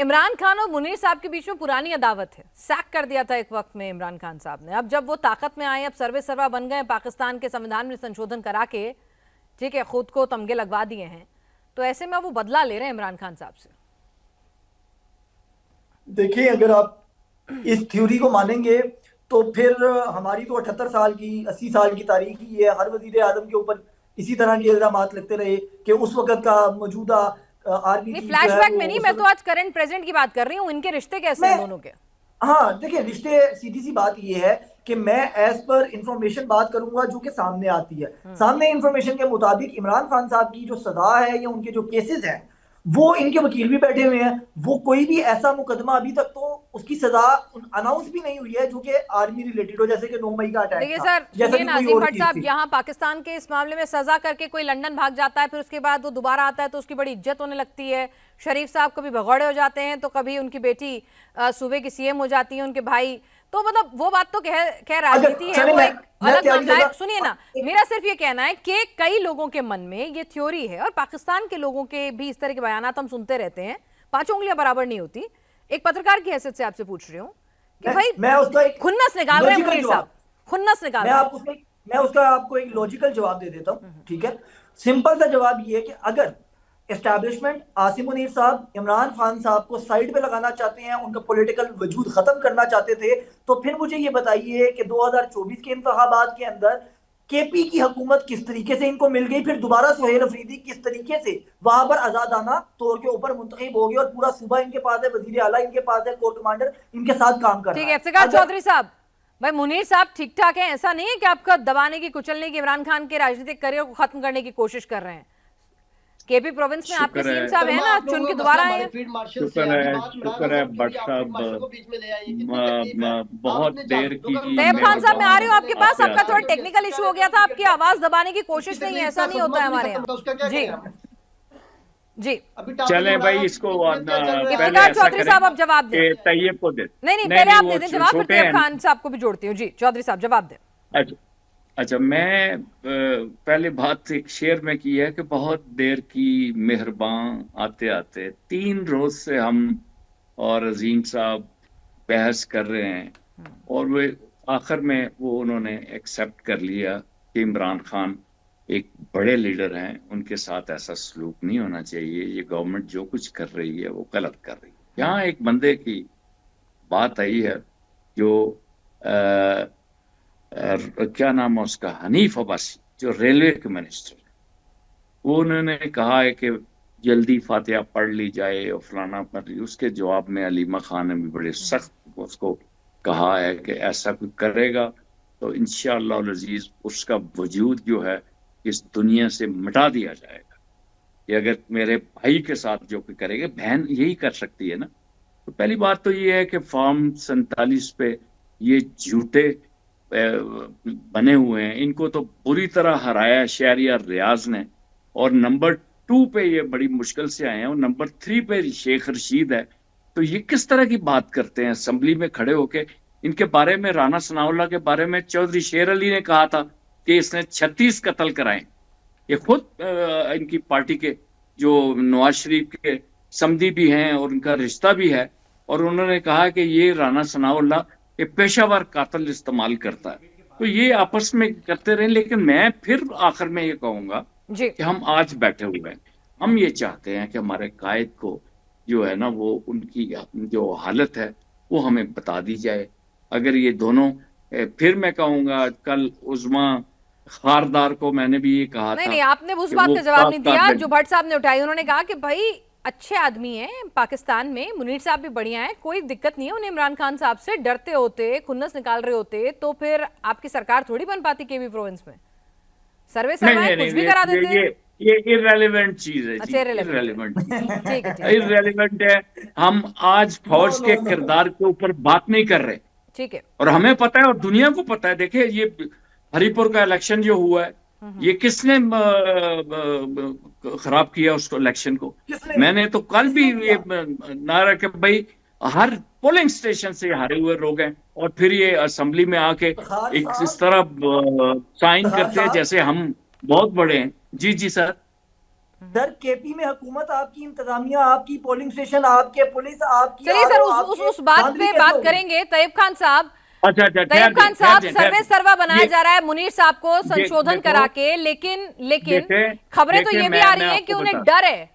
इमरान खान और मुनीर साहब के बीच में पुरानी अदावत है। सैक कर दिया था एक वक्त में इमरान खान साहब ने। अब जब वो ताकत में आए, अब सर्वे सर्वा बन गए, पाकिस्तान के संविधान में संशोधन करा के, ठीक है, खुद को तमगे लगवा दिए हैं, तो ऐसे में वो बदला ले रहे हैं इमरान खान साहब से। देखिए, अगर आप इस थ्योरी को मानेंगे तो फिर हमारी तो 78 साल की 80 साल की तारीख ही है। हर वजीर आजम के ऊपर इसी तरह के इल्जामात लगते रहे कि उस वक्त का मौजूदा आर्मी नहीं, चीफ जो है फ्लैशबैक वो में नहीं, मैं तो आज करंट प्रेजेंट की बात कर रही हूँ। इनके रिश्ते कैसे हैं मैं दोनों के? हाँ, देखिए, रिश्ते, सीधी सी बात ये है कि मैं एज पर इंफॉर्मेशन बात करूंगा जो कि सामने आती है। सामने इंफॉर्मेशन के मुताबिक इमरान खान साहब की जो सजा है या उनके जो केसेस हैं, वो इनके वकील भी बैठे हुए हैं। वो कोई भी ऐसा मुकदमा अभी तक तो उसकी सजा अनाउंस भी नहीं हुई है जो कि आर्मी रिलेटेड हो, जैसे कि 9 मई का अटैक देखिए था, सर, जैसा सुनिए कि ना कोई अजीम और भट्ट चीज साहब, थी। यहाँ पाकिस्तान के इस मामले में सजा करके कोई लंदन भाग जाता है, फिर उसके बाद वो दोबारा आता है तो उसकी बड़ी इज्जत होने लगती है। शरीफ साहब कभी भगौड़े हो जाते हैं, तो कभी उनकी बेटी सूबे की सीएम हो जाती है, उनके भाई। तो मतलब वो बात तो कह राजनीति है, चले वो एक अलग तैयारी मामला है। जगह सुनिए ना, मेरा सिर्फ ये कहना है कि कई लोगों के मन में ये थ्योरी है, और पाकिस्तान के लोगों के भी इस तरह के बयानात हम सुनते रहते हैं। पांचों उंगलियां बराबर नहीं होती। एक पत्रकार की हैसियत से आपसे पूछ रही हूँ कि भाई मैं उसका एक खुन्नस निकाल रहे हैं लॉजिकल मुनीर जवाब साहब, खुन्नस निकाल मैं रहे हैं। आपको मैं उसका आपको एक लॉजिकल जवाब दे देता हूं, ठीक है। सिंपल सा जवाब ये है कि अगर एस्टैब्लिशमेंट आसिम मुनीर साहब इमरान खान साहब को साइड पे लगाना चाहते हैं, उनका पॉलिटिकल वजूद खत्म करना चाहते थे, तो फिर मुझे ये बताइए कि 2024 के इंतखाबात के अंदर केपी की हुकूमत किस तरीके से इनको मिल गई, फिर दोबारा सुहेल अफरीदी किस तरीके से वहां पर आजादाना तौर के ऊपर मुंतखब हो गए और पूरा सूबा इनके पास है, वजीर आला इनके पास है, कोर कमांडर इनके साथ काम कर ठीक रहा है, है। इफ्तिकार अगर चौधरी साहब, भाई मुनीर साहब ठीक ठाक हैं, ऐसा नहीं है कि आपका दबाने की, कुचलने की, इमरान खान के राजनीतिक करियर को खत्म करने की कोशिश कर रहे हैं? केपी प्रोविंस में आपके शुक्र सीएम है, साहब हैं ना, चुन के दोबारा आए हैं। शुक्र है भट्ट साहब। बहुत देर की तैयब खान साहब, मैं आ रही हूँ आपके पास। आपका थोड़ा आते टेक्निकल इशू हो गया था, आपकी आवाज दबाने की कोशिश नहीं है, ऐसा नहीं होता है हमारे यहाँ। जी जी, चले भाई, इसको पहले इफ्तिकार ऐसा चौधरी साहब आप जवाब दें। कि तैयब को दे। नहीं, पहले आप वो दे दें जवाब, फिर छोटे तैयब हैं। खान साहब को भी जोड़ती हूँ। जी चौधरी साहब जवाब दें। अच्छा अच्छा, मैं पहले बात एक शेयर में की है कि बहुत देर की मेहरबान। आते आते 3 रोज से हम और अजीम साहब बहस कर रहे हैं, और वे आखिर में उन्होंने एक्सेप्ट कर लिया कि इमरान खान एक बड़े लीडर हैं, उनके साथ ऐसा सलूक नहीं होना चाहिए। ये गवर्नमेंट जो कुछ कर रही है वो गलत कर रही है। यहाँ एक बंदे की बात आई है जो क्या नाम है उसका, हनीफ अब्बासी, जो रेलवे के मिनिस्टर, वो उन्होंने कहा है कि जल्दी फातिहा पढ़ ली जाए और फलाना पर। उसके जवाब में अलीमा खान ने भी बड़े सख्त उसको कहा है कि ऐसा कोई करेगा तो इंशाअल्लाह अजीज उसका वजूद जो है इस दुनिया से मिटा दिया जाएगा। कि अगर मेरे भाई के साथ जो कोई करेगा, बहन यही कर सकती है ना। तो पहली बात तो ये है कि फॉर्म 47 पे ये झूठे बने हुए हैं, इनको तो बुरी तरह हराया शहरियार रियाज ने। और नंबर 2 पे ये बड़ी मुश्किल से आए हैं, और नंबर 3 पे शेख रशीद है। तो ये किस तरह की बात करते हैं असेंबली में खड़े होके। इनके बारे में, राना सनाउल्लाह के बारे में चौधरी शेर अली ने कहा था कि इसने 36 कत्ल कराए। ये खुद इनकी पार्टी के जो नवाज शरीफ के समधी भी हैं और उनका रिश्ता भी है, और उन्होंने कहा कि ये राना सनाउल्लाह ये पेशावर कातिल इस्तेमाल करता है। तो ये आपस में करते रहे। लेकिन मैं फिर आखिर में ये कहूंगा कि हम आज बैठे हुए हैं, हम ये चाहते हैं कि हमारे कायद को जो है ना, वो उनकी जो हालत है वो हमें बता दी जाए। अगर ये दोनों, फिर मैं कहूंगा कल उस्मा खारदार को मैंने भी ये कहा था। नहीं, आपने उस बात का जवाब नहीं दिया जो भट्ट साहब ने उठाई। उन्होंने कहा कि भाई अच्छे आदमी हैं पाकिस्तान में, मुनीर साहब भी बढ़िया हैं, कोई दिक्कत नहीं है उन्हें। इमरान खान साहब से डरते होते, खुन्नस निकाल रहे होते तो फिर आपकी सरकार थोड़ी बन पाती केवी प्रोविंस में। सर्वे कुछ भी करा देते। ये इररेलेवेंट चीज है। अच्छा, इररेलेवेंट है। हम आज फौज के किरदार के ऊपर बात नहीं कर रहे, ठीक है, और हमें पता है और दुनिया को पता है। देखिए, ये हरिपुर का इलेक्शन जो हुआ है, ये किसने खराब किया उसको, इलेक्शन को? मैंने तो कल भी ये नारा कि भाई हर पोलिंग स्टेशन से हारे हुए लोग हैं, और फिर ये असेंबली में आके एक इस तरह साइन करते हैं जैसे हम बहुत बड़े हैं। जी जी सर। सर केपी में हुकूमत आपकी, इंतजामिया आपकी, पोलिंग स्टेशन आपके, पुलिस आपकी। चलिए सर, RO उस बात धांधली पे कैसे बात होगी? करेंगे। तैयब खान साहब, अच्छा अच्छा, तैयब खान साहब, सर्वे सर्वा बनाया ये- जा रहा है मुनीर साहब को संशोधन देखो, करा के, लेकिन देखें, खबरें तो ये भी मैं आ रही हैं आपको कि उन्हें बता- डर है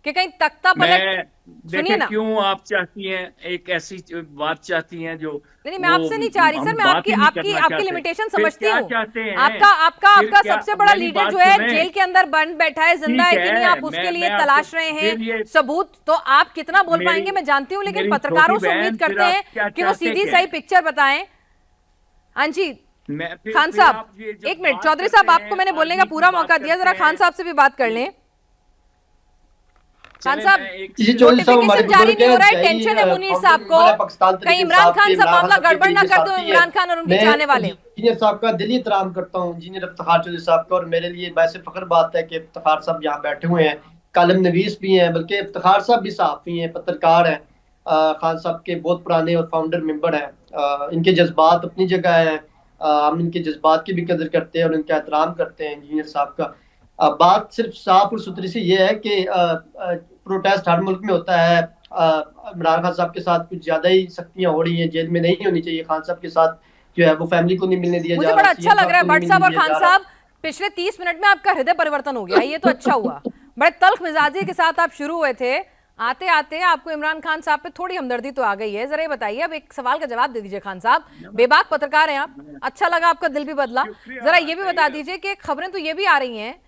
कि कहीं तख्ता पलट। सुनिए देखें ना, क्यों आप चाहती हैं एक ऐसी बात चाहती हैं जो नहीं मैं आपसे नहीं चाह रही सर, हम मैं बात आपकी ही नहीं आपकी करना आपकी चाहते। लिमिटेशन फिर समझती क्या हूँ। चाहते हैं? आपका फिर सबसे बड़ा मेरी लीडर बात जो है सुनें। जेल के अंदर बंद बैठा है, जिंदा है ठीक कि नहीं, है, आप उसके लिए मैं तलाश आपको- रहे फिर हैं ये- सबूत। तो आप कितना बोल मेरी- पाएंगे मैं जानती हूँ, लेकिन मेरी पत्रकारों छोटी से उम्मीद बहन, करते फिर आप हैं क्या कि वो चाहते सीधी क्या सही पिक्चर बताएं। हाँ जी खान फिर साहब, आप ये जब एक मिनट, बात चौधरी करते साहब आपको हैं, मैंने बोलने का आर्मी की पूरा बात मौका दिया, जरा करते खान हैं। साहब से भी बात कर लें। खान चले, साहब, मैं एक- जी चौधरी साहब, हमारे नोटिफिकेशन जारी बुजुर्ग नहीं हो रहा है, हैं, टेंशन है मुनीर फाउंडर साहब मेंबर है को, पाकिस्तान कहीं तहरीक इमरान साहब खान के, से इमरान मामला खान साहब के गड़बड़ ना करीबी कर दो, साथी हैं। इमरान खान और उनके मैं चाहने वाले। इंजीनियर साहब का दिली एहतराम करता हूँ, इंजीनियर इफ्तिखार चौधरी साहब का, और मेरे लिए वैसे फख्र बात है कि इफ्तिखार साहब यहाँ बैठे हुए हैं, कालम नवीस भी हैं, बल्कि इफ्तिखार साहब भी सहाफ़ी हैं, पत्रकार हैं, खान साहब के बहुत पुराने और फाउंडर मेंबर हैं। इनके जज्बात अपनी जगह हैं, हम इनके जज्बात की भी कदर करते हैं और इनका एहतराम करते हैं इंजीनियर साहब का। बात सिर्फ साफ और सुथरी सी ये है कि प्रोटेस्ट हर मुल्क में होता है। इमरान खान साहब के साथ कुछ ज्यादा ही सख्तियां हो रही हैं, जेल में नहीं होनी चाहिए। खान साहब के साथ जो है वो फैमिली को नहीं मिलने दिया जा मुझे रहा, बड़ा अच्छा लग रहा है CM भट्ट साहब साहब को और नहीं खान मिलने दिया जा रहा। साहब, पिछले 30 मिनट में आपका हृदय परिवर्तन हो गया है, ये तो अच्छा हुआ। बड़े तल्ख मिजाजी के साथ आप शुरू हुए थे, आते आते आपको इमरान खान साहब पे थोड़ी हमदर्दी तो आ गई है। जरा ये बताइए, अब एक सवाल का जवाब दे दीजिए खान साहब, बेबाक पत्रकार हैं आप, अच्छा लगा आपका दिल भी बदला। जरा ये भी बता दीजिए कि खबरें तो ये भी आ रही हैं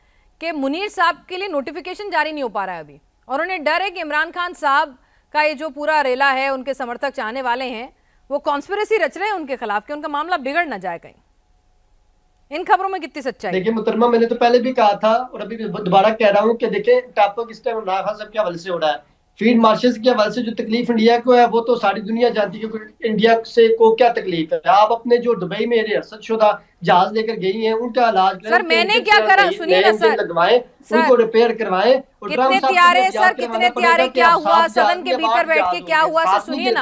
कि मुनीर साहब के लिए नोटिफिकेशन जारी नहीं हो पा रहा है अभी, और उन्हें डर है कि इमरान खान साहब का ये जो पूरा रेला है, उनके समर्थक चाहने वाले हैं, वो कॉन्स्पिरेसी रच रहे हैं उनके खिलाफ कि उनका मामला बिगड़ ना जाए कहीं। इन खबरों में कितनी सच्चाई है? देखिए मुहतरमा, मैंने तो पहले भी कहा था और अभी भी दोबारा कह रहा हूँ कि देखें टॉपिक इस टाइम इमरान खान साहब के हवाले से हो रहा है। फील्ड मार्शल्स के हवाले से जो तकलीफ इंडिया को है वो तो सारी दुनिया जानती है कि इंडिया से को क्या तकलीफ है। आप अपने जो दुबई में रिहर्सल शुदा जहाज लेकर गई हैं उनका इलाज करें, सर मैंने क्या करा, सुनिए ना सर, लगवाएं, उनको रिपेयर करवाएं। और कितने त्यारे सर, कितने त्यारे, क्या हुआ सदन के भीतर बैठ के, क्या हुआ सर, सुनिए ना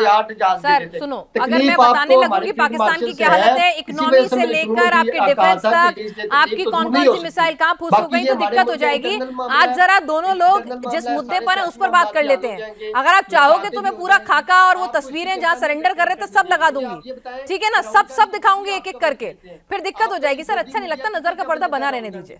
सर, सुनो, अगर मैं बताने लगूंगी पाकिस्तान की क्या हालत है, इकोनॉमी से लेकर आपके डिफेंस तक, आपकी कौन कौन सी मिसाइल कहाँ फूस हो गई तो दिक्कत हो जाएगी। आज जरा दोनों लोग जिस मुद्दे पर है उस पर बात कर लेते हैं। अगर आप चाहोगे तो मैं पूरा खाका और वो तस्वीरें जहाँ सरेंडर कर रहे थे सब लगा दूंगी, ठीक है ना, सब दिखाऊंगी एक एक करके, फिर दिक्कत हो जाएगी। सर अच्छा नहीं लगता, नजर का पर्दा बना रहने दीजिए।